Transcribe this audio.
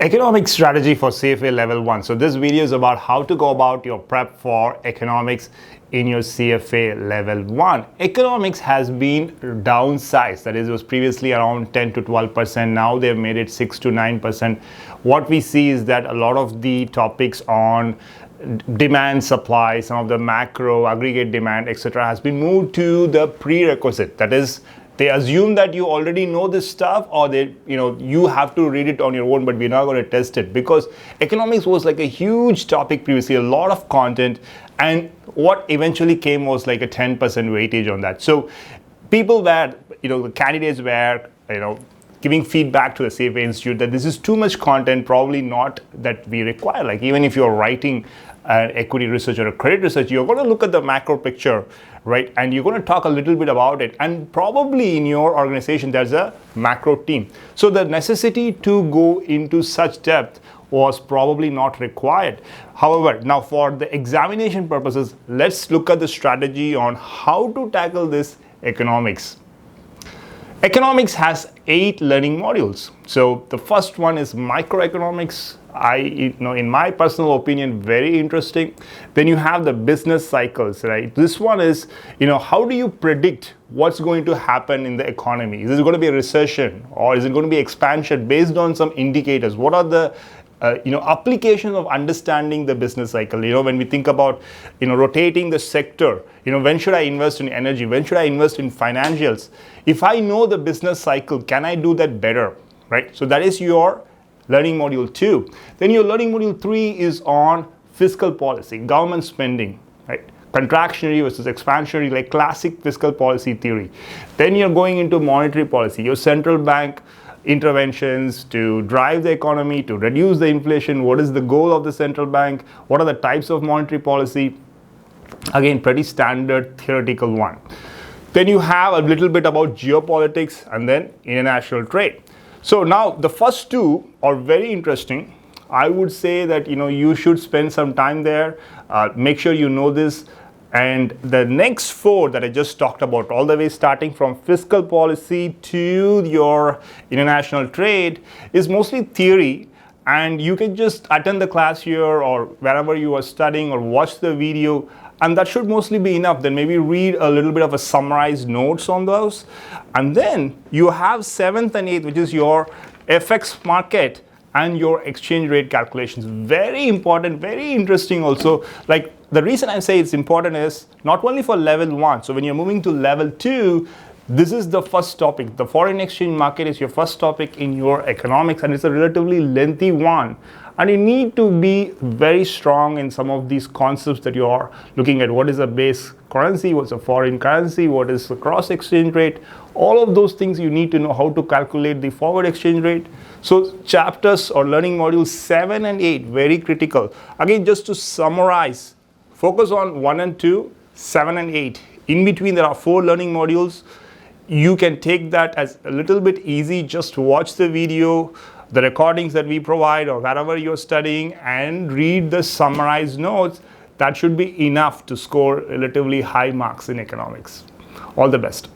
Economic strategy for CFA Level 1. So this video is about how to go about your prep for economics in your CFA Level 1. Economics has been downsized. That is, it was previously around 10 to 12%. Now they've made it 6 to 9%. What we see is that a lot of the topics on demand, supply, some of the macro, aggregate demand, etc. has been moved to the prerequisite. That is, they assume that you already know this stuff, or you have to read it on your own, but we're not going to test it, because economics was like a huge topic previously, a lot of content, and what eventually came was like a 10% weightage on that. So people were, the candidates were, giving feedback to the CFA Institute that this is too much content, probably not that we require. Like, even if you're writing equity research or a credit research, you're going to look at the macro picture, right? And you're going to talk a little bit about it. And probably in your organization, there's a macro team. So the necessity to go into such depth was probably not required. However, now for the examination purposes, let's look at the strategy on how to tackle this economics. Economics has 8 learning modules. So the first one is microeconomics. In my personal opinion, very interesting. Then you have the business cycles, right? This one is, how do you predict what's going to happen in the economy? Is it going to be a recession, or is it going to be expansion based on some indicators? What are the applications of understanding the business cycle? When we think about, rotating the sector, when should I invest in energy? When should I invest in financials? If I know the business cycle, can I do that better, right? So that is your learning module 2. Then your learning module 3 is on fiscal policy, government spending, right? Contractionary versus expansionary, like classic fiscal policy theory. Then you're going into monetary policy, your central bank interventions to drive the economy, to reduce the inflation. What is the goal of the central bank? What are the types of monetary policy? Again, pretty standard theoretical one. Then you have a little bit about geopolitics and then international trade. So now the first 2 are very interesting. I would say that you should spend some time there. Make sure you know this. And the next 4 that I just talked about, all the way starting from fiscal policy to your international trade, is mostly theory. And you can just attend the class here or wherever you are studying, or watch the video, and that should mostly be enough. Then maybe read a little bit of a summarized notes on those. And then you have 7th and 8th, which is your FX market and your exchange rate calculations. Very important, very interesting also. Like, the reason I say it's important is not only for level 1. So when you're moving to level 2, this is the first topic. The foreign exchange market is your first topic in your economics, and it's a relatively lengthy one. And you need to be very strong in some of these concepts that you are looking at. What is a base currency? What's a foreign currency? What is the cross exchange rate? All of those things you need to know, how to calculate the forward exchange rate. So chapters or learning modules 7 and 8, very critical. Again, just to summarize, focus on 1 and 2, 7 and 8. In between, there are 4 learning modules. You can take that as a little bit easy. Just watch the video, the recordings that we provide, or wherever you're studying, and read the summarized notes. That should be enough to score relatively high marks in economics. All the best.